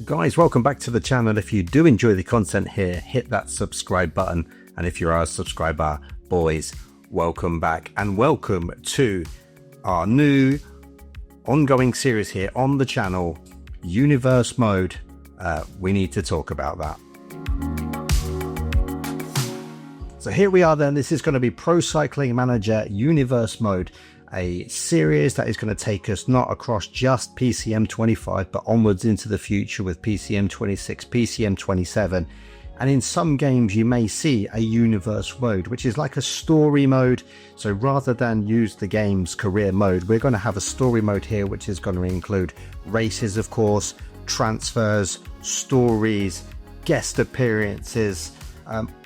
Guys, welcome back to the channel. If you do enjoy the content here, hit that subscribe button. And if you're a subscriber, boys, welcome back and welcome to our new ongoing series here on the channel, Universe Mode. We need to talk about that. So here we are then. This is going to be Pro Cycling Manager Universe Mode, a series that is going to take us not across just PCM25, but onwards into the future with PCM26, PCM27. And in some games you may see a universe mode, which is like a story mode. So rather than use the game's career mode, we're going to have a story mode here, which is going to include races, of course, transfers, stories, guest appearances,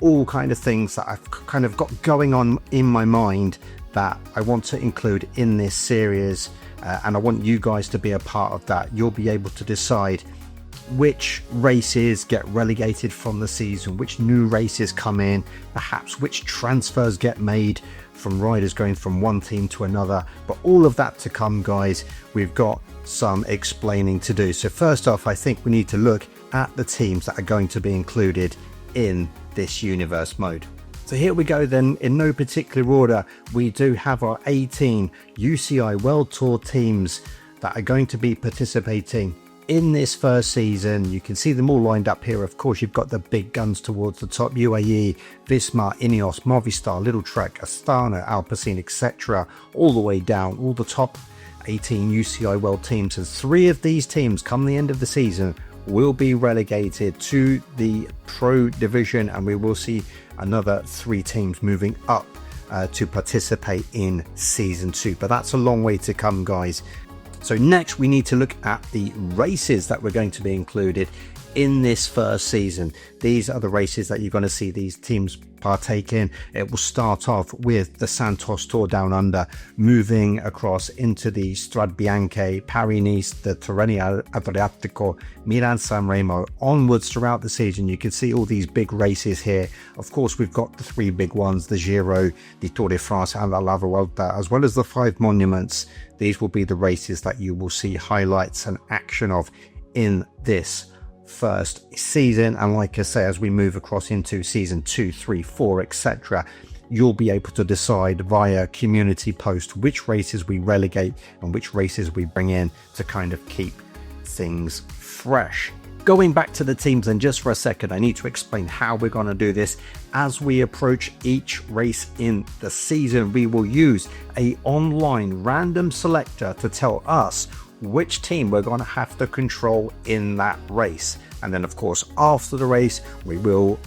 all kind of things that I've kind of got going on in my mind that I want to include in this series, and I want you guys to be a part of that. You'll be able to decide which races get relegated from the season, which new races come in, perhaps which transfers get made from riders going from one team to another. But all of that to come, guys. We've got some explaining to do. So first off, I think we need to look at the teams that are going to be included in this universe mode. So here we go then, in no particular order. We do have our 18 UCI World Tour teams that are going to be participating in this first season. You can see them all lined up here. Of course, you've got the big guns towards the top: UAE, Visma, Ineos, Movistar, Little Trek, Astana, Alpecin, etc. All the way down, all the top 18 UCI World teams. And 3 of these teams, come the end of the season, will be relegated to the Pro Division, and we will see another 3 teams moving up to participate in Season 2. But that's a long way to come, guys. So next we need to look at the races that we're going to be included in this first season. These are the races that you're going to see these teams partake in. It will start off with the Santos Tour Down Under, moving across into the Strade Bianche, Paris-Nice, the Tirreno Adriatico, Milan-San Remo, onwards throughout the season. You can see all these big races here. Of course, we've got the 3 big ones, the Giro, the Tour de France and the La Vuelta, as well as the 5 monuments. These will be the races that you will see highlights and action of in this first season. And like I say, as we move across into season 2, 3, 4, etc., you'll be able to decide via community post which races we relegate and which races we bring in to kind of keep things fresh. Going back to the teams then just for a second, I need to explain how we're going to do this. As we approach each race in the season, we will use an online random selector to tell us which team we're going to have to control in that race. And then of course after the race we will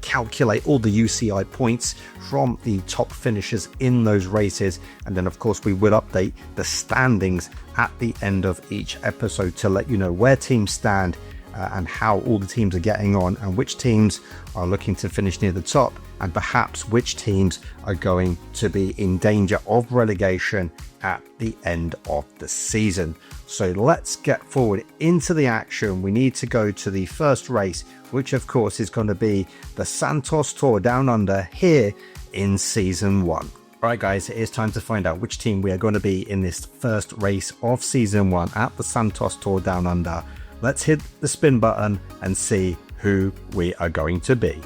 calculate all the UCI points from the top finishers in those races, and then of course we will update the standings at the end of each episode to let you know where teams stand and how all the teams are getting on, and which teams are looking to finish near the top, and perhaps which teams are going to be in danger of relegation at the end of the season. So let's get forward into the action. We need to go to the first race, which of course is going to be the Santos Tour Down Under here in season 1. Alright guys, it is time to find out which team we are going to be in this first race of season 1 at the Santos Tour Down Under. Let's hit the spin button and see who we are going to be.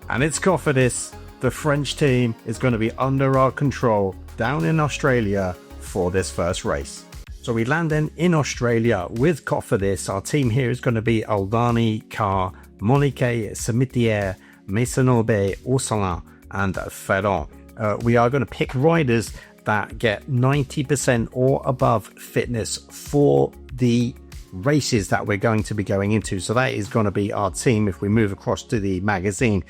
And it's Cofidis. The French team is going to be under our control down in Australia for this first race. So we land in Australia with Cofidis. Our team here is going to be Aldani, Carr, Monique, Cimetière, Maisonneuve, Ursulin and Ferrand. We are going to pick riders that get 90% or above fitness for the races that we're going to be going into. So that is going to be our team. If we move across to the magazine,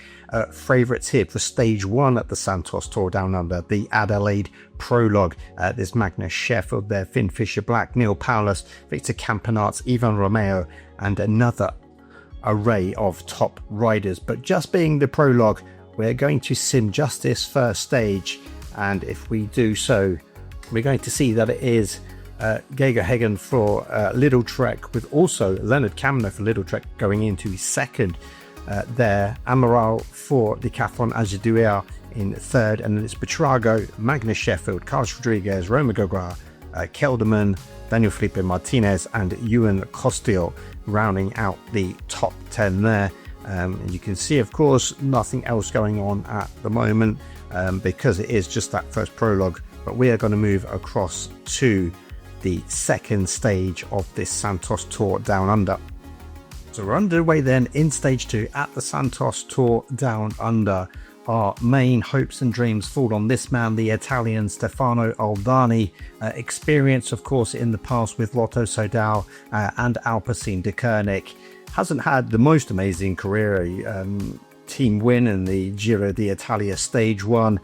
favourites here for stage 1 at the Santos Tour Down Under, the Adelaide Prologue. There's Magnus Sheffield there, Finn Fisher-Black, Neil Paulus, Victor Campenaerts, Ivan Romeo, and another array of top riders. But just being the prologue, we're going to sim just this first stage, and if we do so, we're going to see that it is Geiger Hagen for Little Trek, with also Leonard Kamner for Little Trek going into his second there. Amaral for Decathlon Ageduer, in third, and then it's Buitrago, Magnus Sheffield, Carlos Rodriguez, Roma Gogra, Kelderman, Daniel Felipe Martinez, and Ewan Costil rounding out the top 10 there. And you can see, of course, nothing else going on at the moment because it is just that first prologue. But we are going to move across to the second stage of this Santos Tour Down Under. So we're underway then in stage 2 at the Santos Tour Down Under. Our main hopes and dreams fall on this man, the Italian Stefano Oldani. Experience, of course, in the past with Lotto Soudal and Alpecin Deceuninck. Hasn't had the most amazing career. Team win in the Giro d'Italia stage 1,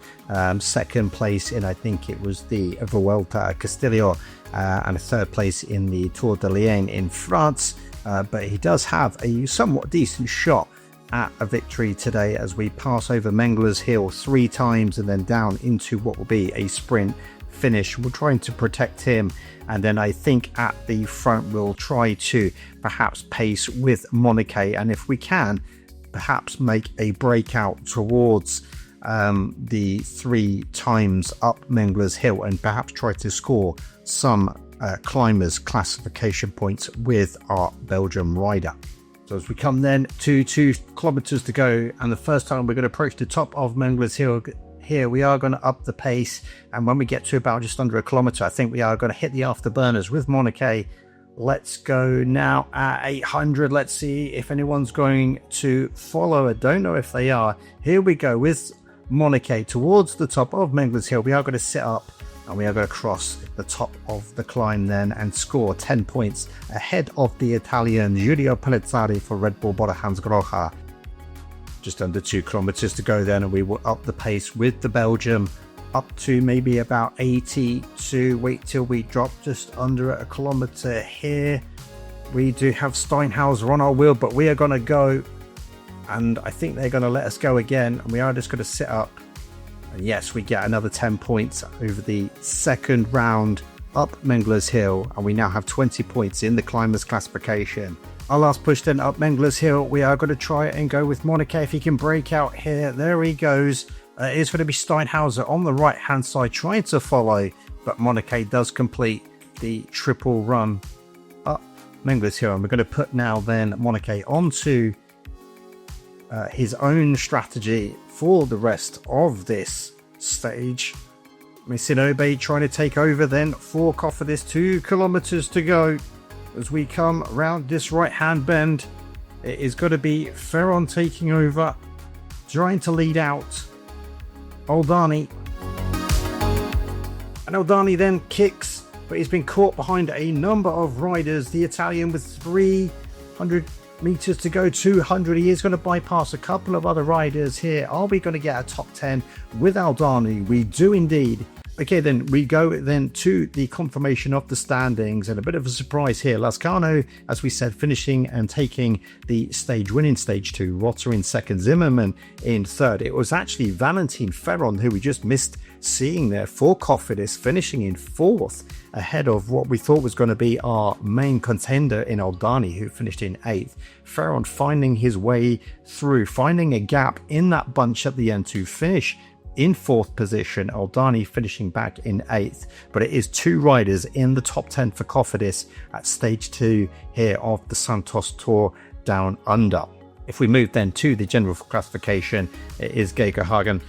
second place in, I think it was the Vuelta a Castillo, and a third place in the Tour de Liège in France. But he does have a somewhat decent shot at a victory today as we pass over Mengele's Hill 3 times and then down into what will be a sprint finish. We're trying to protect him, and then I think at the front we'll try to perhaps pace with Monike, and if we can, perhaps make a breakout towards the 3 times up Mengele's Hill and perhaps try to score some climbers classification points with our Belgium rider. So as we come then to 2 kilometers to go, and the first time we're going to approach the top of Mengele's Hill here, we are going to up the pace, and when we get to about just under a kilometer, I think we are going to hit the afterburners with Monike. Let's go now at 800. Let's see if anyone's going to follow. I don't know if they are. Here we go with Monike towards the top of Mengele's Hill. We are going to sit up and we are going to cross the top of the climb then and score 10 points ahead of the Italian Giulio Panizzari for Red Bull Bora Hansgrohe. Just under 2 kilometers to go then, and we will up the pace with the Belgium up to maybe about 82. Wait till we drop just under a kilometer here. We do have Steinhauser on our wheel, but we are going to go, and I think they're going to let us go again, and we are just going to sit up. And yes, we get another 10 points over the second round up Mengele's Hill, and we now have 20 points in the climbers classification. Our last push then up Mengele's Hill, we are going to try and go with Monike if he can break out here. There he goes. It is going to be Steinhauser on the right hand side trying to follow, but Monike does complete the triple run up Mengele's Hill, and we're going to put now then Monike onto his own strategy for the rest of this stage. Misinobe trying to take over then for Cofidis. 2 kilometers to go as we come around this right hand bend. It is going to be Ferron taking over, trying to lead out Oldani, and Oldani then kicks, but he's been caught behind a number of riders. The Italian with 300 meters to go, 200. He is going to bypass a couple of other riders here. Are we going to get a top 10 with Oldani? We do indeed. Okay, then we go then to the confirmation of the standings, and a bit of a surprise here. Lascano, as we said, finishing and taking the stage win in stage 2. Rotter in second, Zimmerman in third. It was actually Valentin Ferron, who we just missed seeing there for Cofidis, finishing in fourth, ahead of what we thought was going to be our main contender in Oldani, who finished in 8th. Ferron finding his way through, finding a gap in that bunch at the end to finish in 4th position. Oldani finishing back in 8th, but it is 2 riders in the top 10 for Cofidis at stage 2 here of the Santos Tour Down Under. If we move then to the general classification, it is Geiger Hagen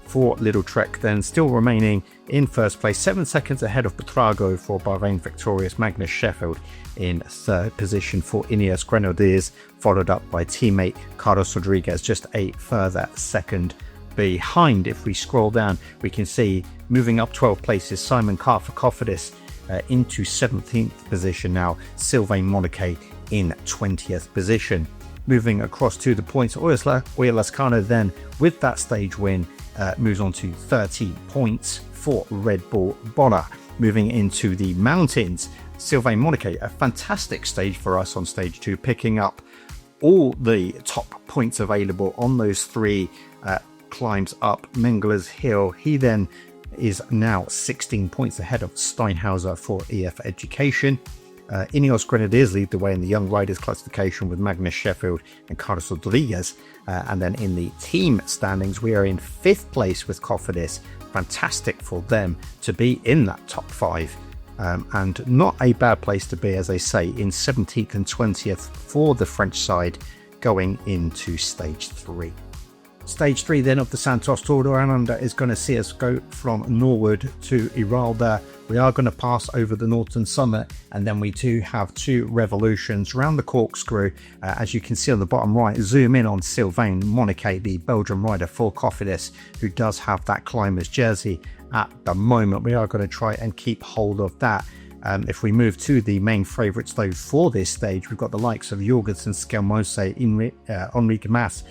for Little Trek then still remaining in first place, 7 seconds ahead of Buitrago for Bahrain victorious Magnus Sheffield in 3rd position for Ineos Grenadiers, followed up by teammate Carlos Rodriguez just a further second behind. If we scroll down, we can see moving up 12 places, Simon Carr for Cofidis into 17th position now, Sylvain Monike in 20th position. Moving across to the points, Oya Lascano then with that stage win moves on to 30 points for Red Bull Bora. Moving into the mountains, Sylvain Monike, a fantastic stage for us on stage 2, picking up all the top points available on those 3 climbs up Mengele's Hill. He then is now 16 points ahead of Steinhauser for EF Education. Ineos Grenadiers lead the way in the Young Riders classification with Magnus Sheffield and Carlos Rodriguez. And then in the team standings, we are in 5th place with Cofidis. Fantastic for them to be in that top 5. And not a bad place to be, as I say, in 17th and 20th for the French side going into stage 3. Stage 3 then of the Santos Tour Down Under is going to see us go from Norwood to Iralda. We are going to pass over the Norton Summit, and then we do have 2 revolutions around the corkscrew. As you can see on the bottom right, zoom in on Sylvain Moniquet, the Belgian rider for Cofidis, who does have that climber's jersey at the moment. We are going to try and keep hold of that. If we move to the main favourites though for this stage, we've got the likes of Jorgensen, Skelmose, Enrique Mas,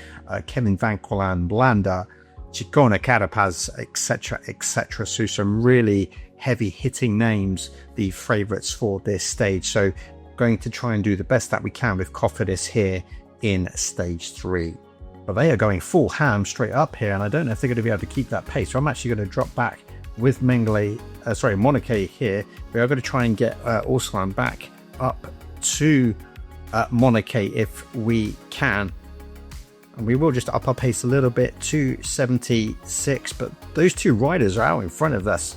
Kevin Van Quillen, Blanda, Chicona Carapaz, etc, etc. So some really heavy hitting names, the favourites for this stage. So going to try and do the best that we can with Cofidis here in stage 3. But they are going full ham straight up here, and I don't know if they're going to be able to keep that pace. So I'm actually going to drop back with Moniquet here. We are going to try and get Orsulan back up to Moniquet if we can. And we will just up our pace a little bit to 76. But those 2 riders are out in front of us.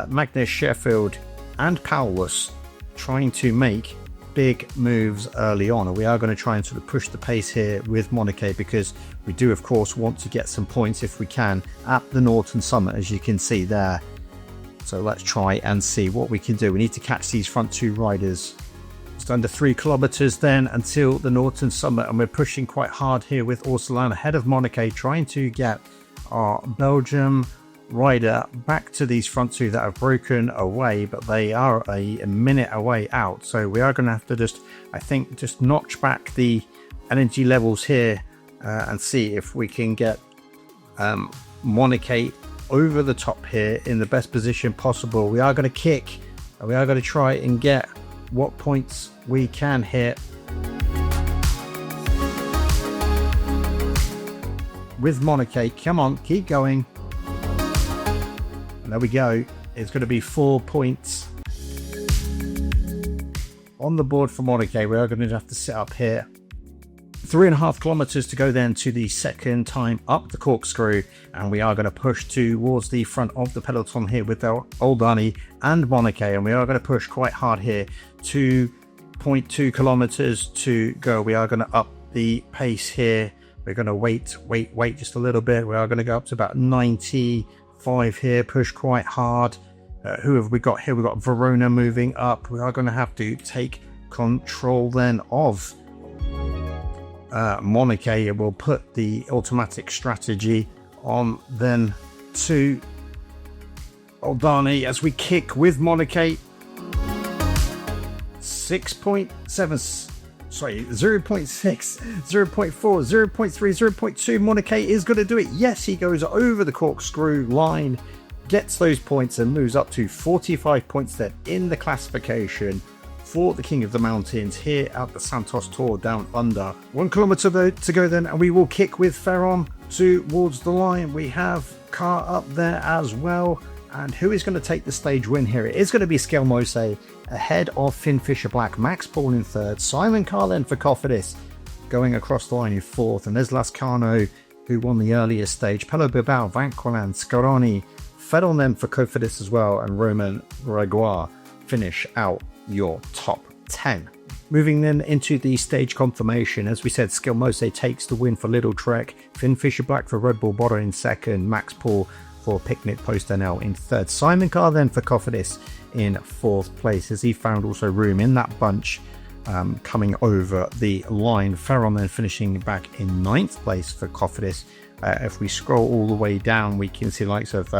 Magnus Sheffield and Paulus trying to make big moves early on, and we are going to try and sort of push the pace here with Moniquet, because we do of course want to get some points if we can at the Norton Summit, as you can see there. So let's try and see what we can do. We need to catch these front 2 riders. Just under 3 kilometers then until the Norton Summit, and we're pushing quite hard here with Orsulan ahead of Moniquet, trying to get our Belgium rider back to these front 2 that have broken away, but they are a minute away out. So we are going to have to just notch back the energy levels here and see if we can get Moniquet over the top here in the best position possible. We are going to kick, and we are going to try and get what points we can hit with Moniquet. Come on, keep going. And there we go. It's going to be 4 points on the board for Moniquet. We are going to have to sit up here. 3.5 kilometers to go then to the second time up the corkscrew, and we are going to push towards the front of the peloton here with our Oldani and Moniquet, and we are going to push quite hard here. 2.2 kilometers to go. We are going to up the pace here. We're going to wait just a little bit. We are going to go up to about 95 here, push quite hard. Who have we got here? We've got Verona moving up. We are going to have to take control then of Moniquet. We'll put the automatic strategy on then to Oldani as we kick with Moniquet. 0.6, 0.4, 0.3, 0.2. Moniquet is going to do it. Yes, he goes over the corkscrew line, gets those points, and moves up to 45 points then in the classification for the King of the Mountains here at the Santos Tour Down Under. 1 kilometer to go then, and we will kick with Ferron towards the line. We have Car up there as well. And who is going to take the stage win here? It is going to be Skelmose ahead of Finn Fisher Black, Max Paul in 3rd, Simon Carlin for Cofidis going across the line in 4th, and there's Lascano, who won the earlier stage, Pello Bilbao, Van Quillen, Scaroni fed on them for Cofidis as well, and Roman Regoire finish out your top 10. Moving then into the stage confirmation, as we said, Skelmose takes the win for Little Trek, Finn Fisher Black for Red Bull Bodo in 2nd, Max Paul for Picnic Post NL in 3rd, Simon Carr then for Cofidis in 4th place, as he found also room in that bunch coming over the line. Ferron then finishing back in 9th place for Cofidis. If we scroll all the way down, we can see the likes of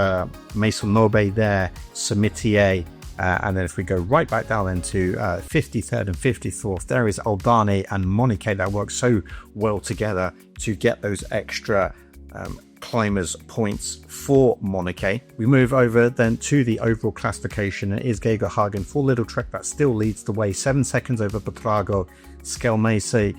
Mason Nobe there, Samitier, and then if we go right back down then to 53rd and 54th, there is Oldani and Moniquet that work so well together to get those extra climbers points for Moniquet. We move over then to the overall classification. It is Geiger Hagen for Little Trek that still leads the way, 7 seconds over Petrago. Skelmese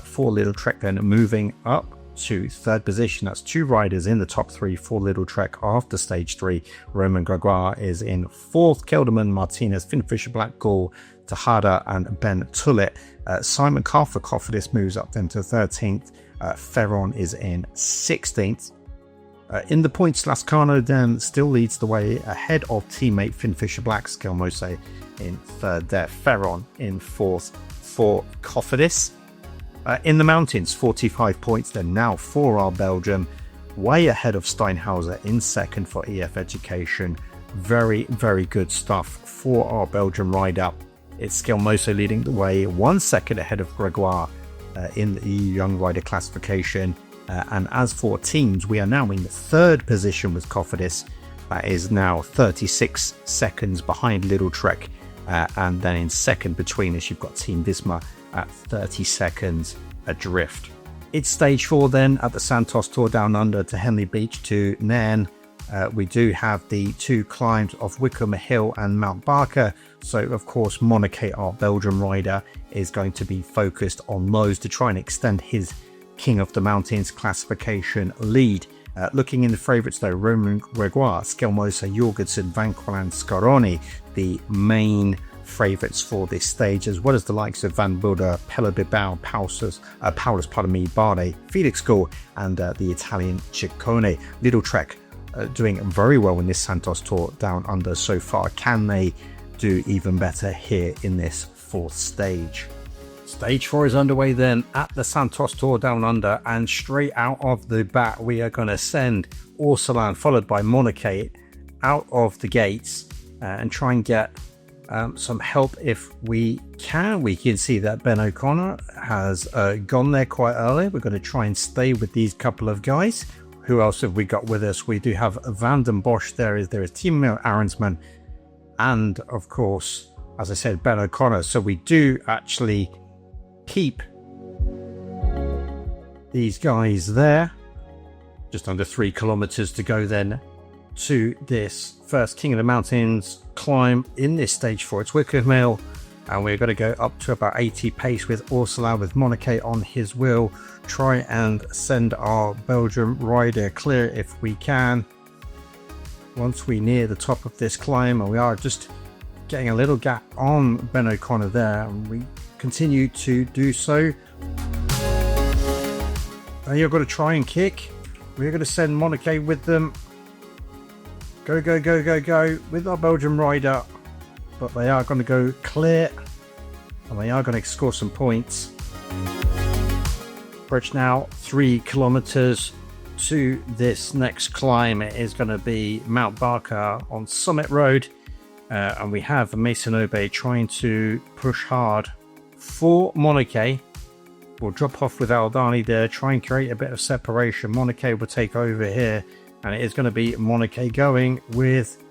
for Little Trek then moving up to third position. That's 2 riders in the top 3 for Little Trek after stage 3. Romain Gregoire is in 4th. Kelderman, Martinez, Finn Fisher Black, Gall, Tejada and Ben Tullet. Simon Carr for Cofidis moves up then to 13th. Ferron is in 16th. In the points, Lascano then still leads the way ahead of teammate Finn Fisher Black, Skelmose in 3rd there. Ferron in 4th for Cofidis. In the mountains, 45 points then now for our Belgium, way ahead of Steinhauser in 2nd for EF Education. Very, very good stuff for our Belgium rider. It's Skelmose leading the way, 1 second ahead of Gregoire in the EU Young Rider classification. And as for teams, we are now in the 3rd position with Cofidis. That is now 36 seconds behind Little Trek. And then in 2nd between us, you've got Team Visma at 30 seconds adrift. It's stage 4 then at the Santos Tour Down Under to Henley Beach to Nairn. We do have the 2 climbs of Wickham Hill and Mount Barker. So of course, Monike, our Belgium rider, is going to be focused on those to try and extend his King of the Mountains classification lead. Looking in the favourites though, Romain Gregoire, Skelmose, Jorgensen, Van Quillen, Scaroni, the main favourites for this stage, as well as the likes of Van Buda, Pella Bilbao, Paulus, Bardet, Felix Gall and the Italian Ciccone. Little Trek doing very well in this Santos Tour Down Under so far. Can they do even better here in this 4th stage? Stage 4 is underway then at the Santos Tour Down Under, and straight out of the bat we are going to send Orsolan followed by Monike out of the gates and try and get some help if we can. We can see that Ben O'Connor has gone there quite early. We're going to try and stay with these couple of guys. Who else have we got with us? We do have Van den Bosch. There is Timo Arensman, and of course, as I said, Ben O'Connor. So we do actually keep these guys there. Just under 3 kilometers to go then to this first King of the Mountains climb in this stage 4. It's Wickham Hill, and we're going to go up to about 80 pace with Ursula with Monike on his wheel. Try and send our Belgium rider clear if we can. Once we near the top of this climb, and we are just getting a little gap on Ben O'Connor there, and we continue to do so. And you're going to try and kick. We're going to send Monike with them. Go, go, go, go, go with our Belgium rider. But they are going to go clear, and they are going to score some points. Bridge now 3 kilometers to this next climb. It is going to be Mount Barker on Summit Road, and we have Mason Obey trying to push hard for Monike. We'll drop off with Aldani there, try and create a bit of separation. Monike will take over here, and it is going to be Monike going with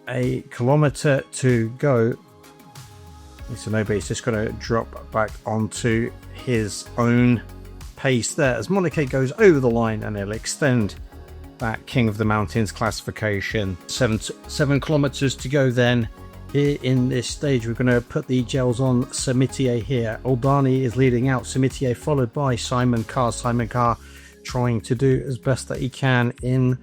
1 kilometer to go. Mason Obey is just going to drop back onto his own pace there as Monike goes over the line, and it'll extend that King of the Mountains classification. 7 kilometers to go then. Here in this stage, we're going to put the gels on Samitier here. Aldani is leading out, Samitier followed by Simon Carr. Simon Carr trying to do as best that he can in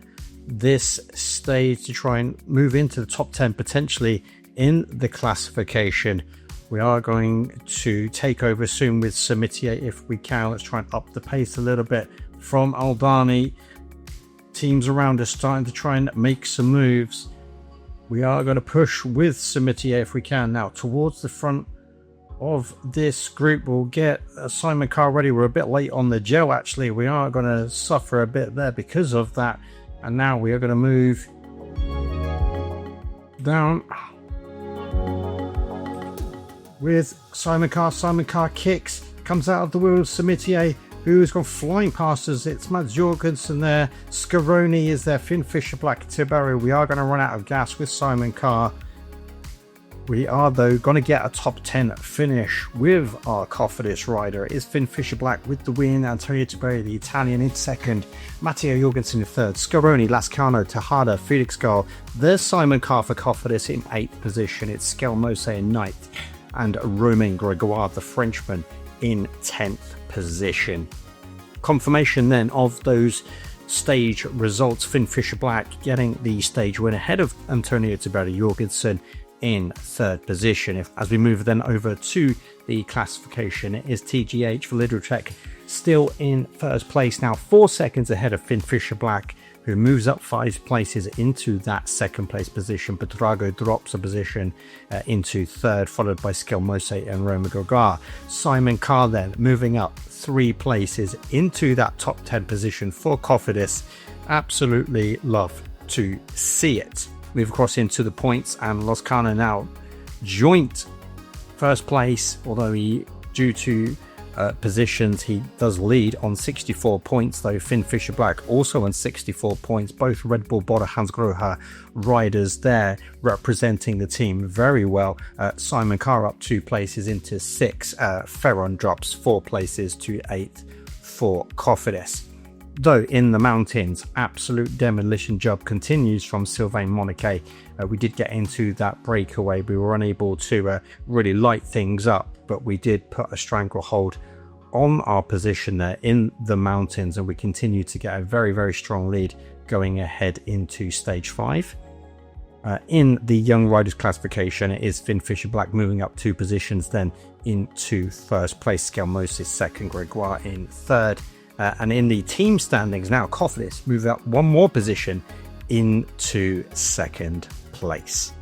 this stage to try and move into the top 10 potentially in the classification. We are going to take over soon with Samitier if we can. Let's try and up the pace a little bit from Aldani. Teams around us starting to try and make some moves. We are going to push with Samitier if we can. Now towards the front of this group, we'll get Simon Carr ready. We're a bit late on the gel actually. We are going to suffer a bit there because of that. And now we are going to move down with Simon Carr. Simon Carr kicks, comes out of the wheel of Samitier, who's gone flying past us. It's Mads Jorgensen there. Scaroni is there. Finn Fisher Black, Tiberio. We are going to run out of gas with Simon Carr. We are, though, going to get a top 10 finish with our Cofidis rider. It is Finn Fisher Black with the win. Antonio Tiberio, the Italian, in second. Matteo Jorgensen in third. Scaroni, Lascano, Tejada, Felix Gall. There's Simon Carr for Cofidis in 8th position. It's Skelmose in 9th. And Romain Gregoire, the Frenchman, in 10th position. Confirmation then of those stage results. Finn Fisher-Black getting the stage win ahead of Antonio Tiberi Jorgensen in third position. As we move then over to the classification, it is TGH Validrotech still in first place now, 4 seconds ahead of Finn Fisher-Black, who moves up 5 places into that second place position. Pedrago drops a position into third, followed by Skelmose and Roma Gregoire. Simon Carr then moving up 3 places into that top 10 position for Cofidis. Absolutely love to see it. Move across into the points, and Loscano now joint first place, although he, due to positions, he does lead on 64 points, though Finn Fisher-Black also on 64 points. Both Red Bull Bora Hansgrohe riders there representing the team very well. Simon Carr up 2 places into 6. Ferron drops 4 places to 8 for Cofidis. Though in the mountains, absolute demolition job continues from Sylvain Moniquet. We did get into that breakaway. We were unable to really light things up, but we did put a stranglehold on our position there in the mountains, and we continue to get a very, very strong lead going ahead into stage 5. In the young riders classification, it is Finn Fisher-Black moving up 2 positions then into first place. Skelmose second, Gregoire in third. And in the team standings now, Cofidis move up 1 more position into second place.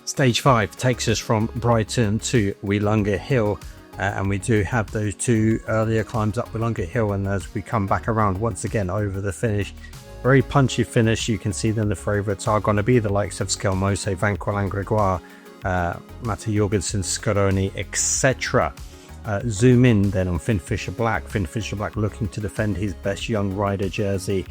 Stage 5 takes us from Brighton to Willunga Hill, and we do have those 2 earlier climbs up Willunga Hill, and as we come back around once again over the finish, very punchy finish. You can see then the favourites are going to be the likes of Skelmose, Van Quillan, Gregoire, Matti Jorgensen, Scaroni, etc. Zoom in then on Finn Fisher-Black. Finn Fisher-Black looking to defend his best young rider jersey.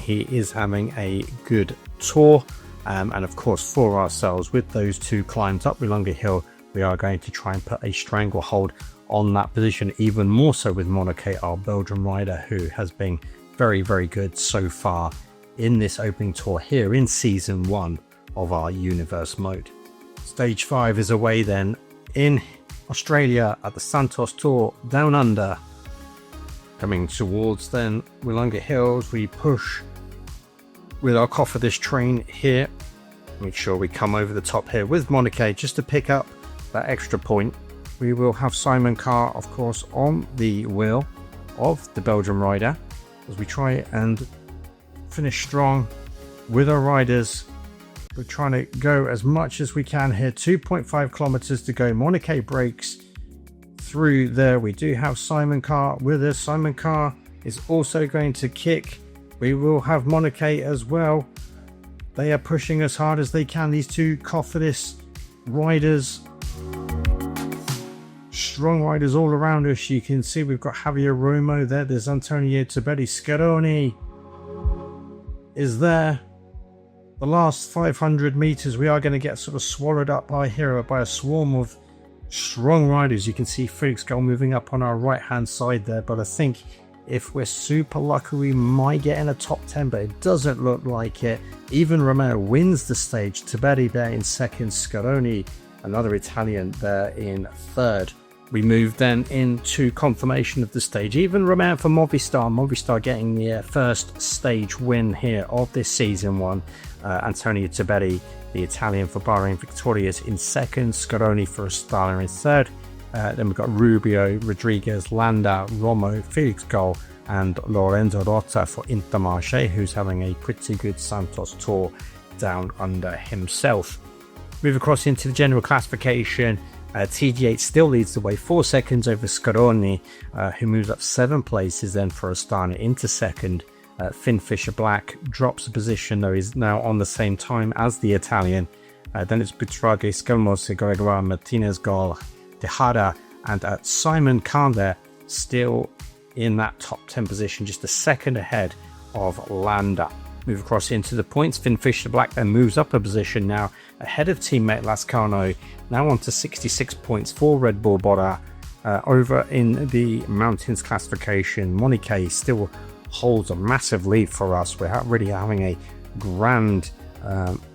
He is having a good tour, and of course for ourselves with those 2 climbs up Willunga Hill, we are going to try and put a stranglehold on that position, even more so with Moniquet, our Belgian rider, who has been very, very good so far in this opening tour here in season 1 of our universe mode. Stage 5 is away then in Australia at the Santos Tour Down Under. Coming towards then Willunga Hills, we push with our Cofidis train here. Make sure we come over the top here with Moniquet just to pick up that extra point. We will have Simon Carr, of course, on the wheel of the Belgian rider as we try and finish strong with our riders. We're trying to go as much as we can here. 2.5 kilometers to go. Moniquet breaks through there. We do have Simon Carr with us. Simon Carr is also going to kick. We will have Moniquet as well. They are pushing as hard as they can, these 2 Cofidis riders. Strong riders all around us. You can see we've got Javier Romo there. There's Antonio Tiberi. Scaroni is there. The last 500 meters, we are going to get sort of swallowed up by a swarm of strong riders. You can see Felix Gall moving up on our right hand side there, but I think if we're super lucky we might get in a top 10, but it doesn't look like it. Even Romeo wins the stage. Tiberi there in second, Scaroni, another Italian, there in third. We move then into confirmation of the stage. Even Romeo for Movistar getting the first stage win here of this season 1. Antonio Tiberi, the Italian for Bahrain Victorious, in second. Scaroni for Astana in third. Then we've got Rubio, Rodriguez, Landa, Romo, Felix Gall, and Lorenzo Rota for Intermarché, who's having a pretty good Santos Tour Down Under himself. Move across into the general classification. TG8 still leads the way, 4 seconds over Scaroni, who moves up 7 places then for Astana into second. Finn Fisher-Black drops a position, though he's now on the same time as the Italian. Then it's Butrage, Skelmose, Gregoire, Martinez, Gall, Tejada, and Simon Carr there, still in that top 10 position, just a second ahead of Landa. Move across into the points. Finn Fisher-Black then moves up a position now ahead of teammate Lascano, now on to 66 points for Red Bull Bora. Over in the mountains classification, Moniquet still holds a massive lead for us. We're really having a grand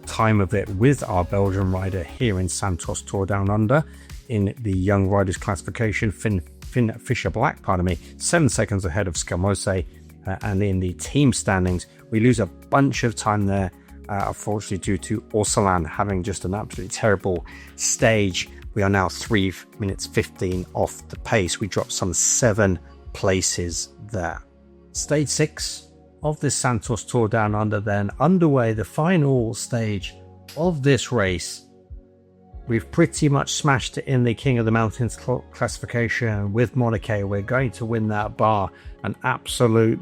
time of it with our Belgian rider here in Santos Tour Down Under. In the young riders classification, Finn Finn Fisher Black, 7 seconds ahead of Scamose. And in the team standings, we lose a bunch of time there, unfortunately, due to Orsalan having just an absolutely terrible stage. We are now 3 minutes 15 off the pace. We dropped some 7 places there. Stage 6 of this Santos Tour Down Under then underway, the final stage of this race. We've pretty much smashed it in the King of the Mountains classification with Monike. We're going to win that bar. An absolute,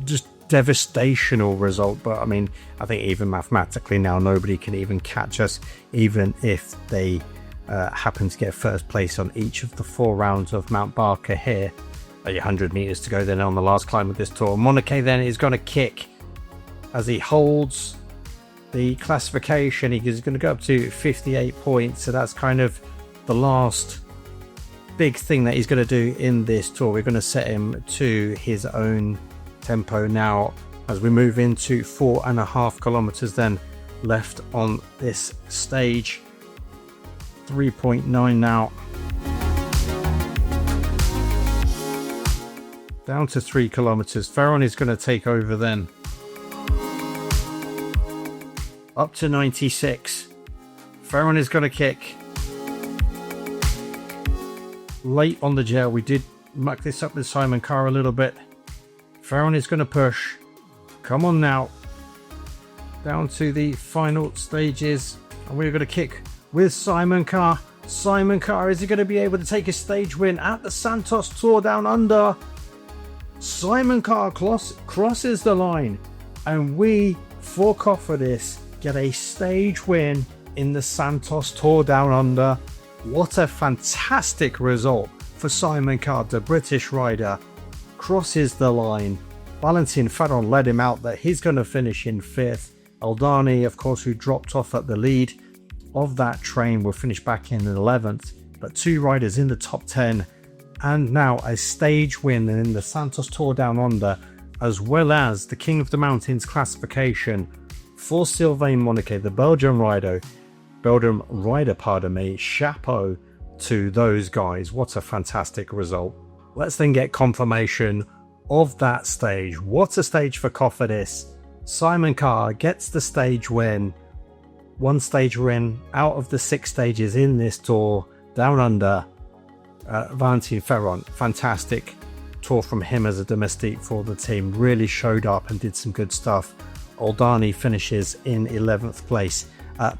just devastational result. But I mean, I think even mathematically now, nobody can even catch us, even if they happen to get first place on each of the 4 rounds of Mount Barker here. 100 meters to go then on the last climb of this tour. Monike then is going to kick as he holds the classification. He's going to go up to 58 points, so that's kind of the last big thing that he's going to do in this tour. We're going to set him to his own tempo now as we move into 4.5 kilometers then left on this stage. 3.9 now, down to 3 kilometers. Ferron is going to take over then. Up to 96. Ferron is going to kick. Late on the gel, we did muck this up with Simon Carr a little bit. Ferron is going to push. Come on now. Down to the final stages. And we're going to kick with Simon Carr. Simon Carr, is he going to be able to take a stage win at the Santos Tour Down Under? Simon Carr crosses the line, and we, for Cofidis, get a stage win in the Santos Tour Down Under. What a fantastic result for Simon Carr. The British rider crosses the line. Valentin Ferron led him out that he's going to finish in 5th. Aldani, of course, who dropped off at the lead of that train, will finish back in 11th. But 2 riders in the top 10. And now a stage win in the Santos Tour Down Under, as well as the King of the Mountains classification for Sylvain Monike, the Belgian rider. Chapeau to those guys. What a fantastic result. Let's then get confirmation of that stage. What a stage for Cofidis. Simon Carr gets the stage win. 1 stage win out of the 6 stages in this tour down under. Valentin Ferron, fantastic tour from him as a domestique for the team. Really showed up and did some good stuff. Aldani finishes in 11th place.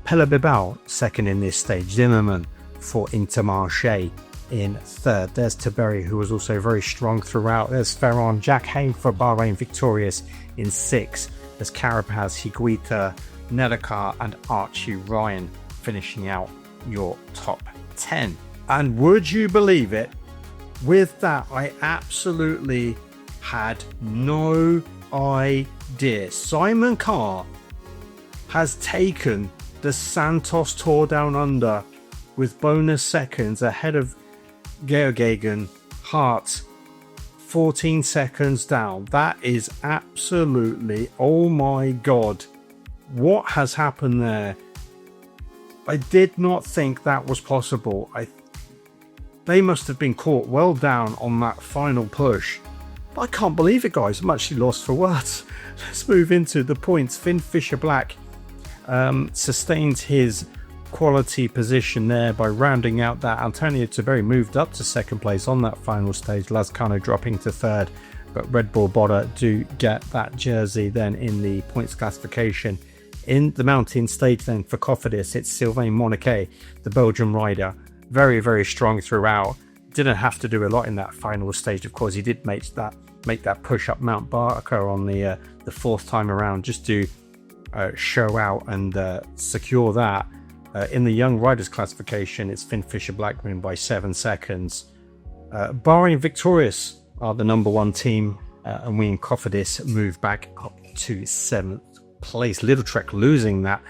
Pella Bilbao, 2nd in this stage. Zimmerman for Intermarché in 3rd. There's Tiberi, who was also very strong throughout. There's Ferron. Jack Hay for Bahrain victorious in 6th. There's Carapaz, Higuita, Nedekar and Archie Ryan finishing out your top 10. And would you believe it, with that, I absolutely had no idea. Simon Carr has taken the Santos Tour Down Under with bonus seconds ahead of Geoghegan Hart, 14 seconds down. That is absolutely, oh my god, what has happened there? I did not think that was possible. They must have been caught well down on that final push. But I can't believe it, guys. I'm actually lost for words. Let's move into the points. Finn Fisher Black sustained his quality position there by rounding out that. Antonio Tiberi moved up to 2nd place on that final stage. Lazcano dropping to 3rd. But Red Bull Botta do get that jersey then in the points classification. In the mountain stage then for Cofidis, it's Sylvain Monike, the Belgian rider. Very, very strong throughout. Didn't have to do a lot in that final stage. Of course, he did make that push up Mount Barker on the 4th time around, just to show out and secure that. In the young riders classification, it's Finn Fisher Black winning by 7 seconds. Bahrain victorious are the number 1 team, and we in Cofidis move back up to 7th place. Little Trek losing that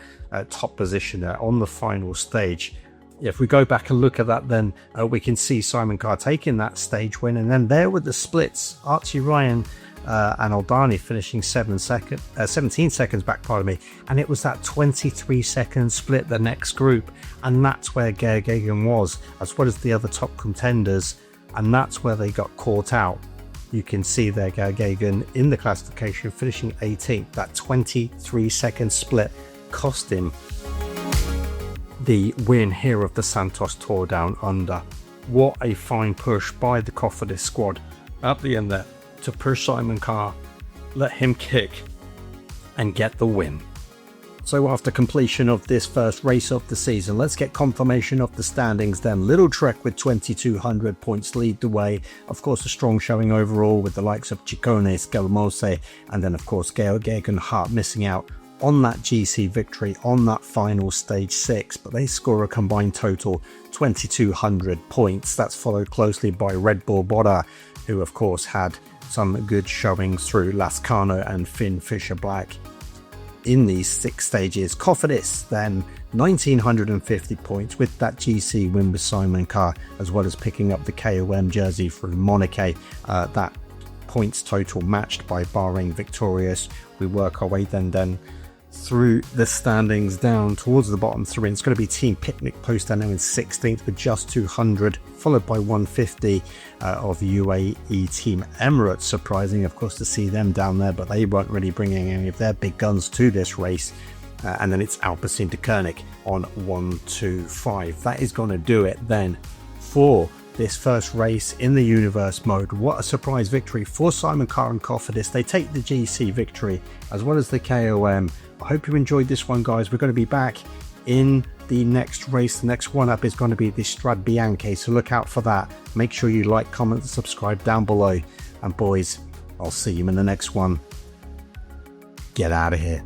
top position there on the final stage. If we go back and look at that, then we can see Simon Carr taking that stage win, and then there with the splits, Archie Ryan and Aldani finishing 17 seconds back, and it was that 23-second split the next group, and that's where Geoghegan was, as well as the other top contenders. and that's where they got caught out. You can see there Geoghegan in the classification finishing 18th. That 23-second split cost him the win here of the Santos Tour Down Under. What a fine push by the cofidis squad at the end there to push Simon Carr, let him kick and get the win. So after completion of this first race of the season, let's get confirmation of the standings then. Little Trek with 2,200 points lead the way. Of course, a strong showing overall with the likes of Ciccone, Skelmose, and then of course Geoghegan Hart missing out on that GC victory on that final stage 6, but they score a combined total 2,200 points. That's followed closely by Red Bull Boda, who of course had some good showings through Lascano and Finn Fisher Black in these 6 stages. Cofidis then 1,950 points with that GC win with Simon Carr, as well as picking up the KOM jersey through Monaco. That points total matched by Bahrain Victorious. We work our way then through the standings down towards the bottom 3. It's going to be Team Picnic Post down there in 16th with just 200, followed by 150 of UAE Team Emirates. Surprising, of course, to see them down there, but they weren't really bringing any of their big guns to this race. And then it's Alpecin de Koenig on 125. That is going to do it then for this first race in the universe mode. What a surprise victory for Simon Carr and Cofidis. They take the GC victory as well as the KOM. I hope you enjoyed this one, guys. We're going to be back in the next race. The next one up is going to be the Strade Bianche, so look out for that. Make sure you like, comment, and subscribe down below. And boys, I'll see you in the next one. Get out of here.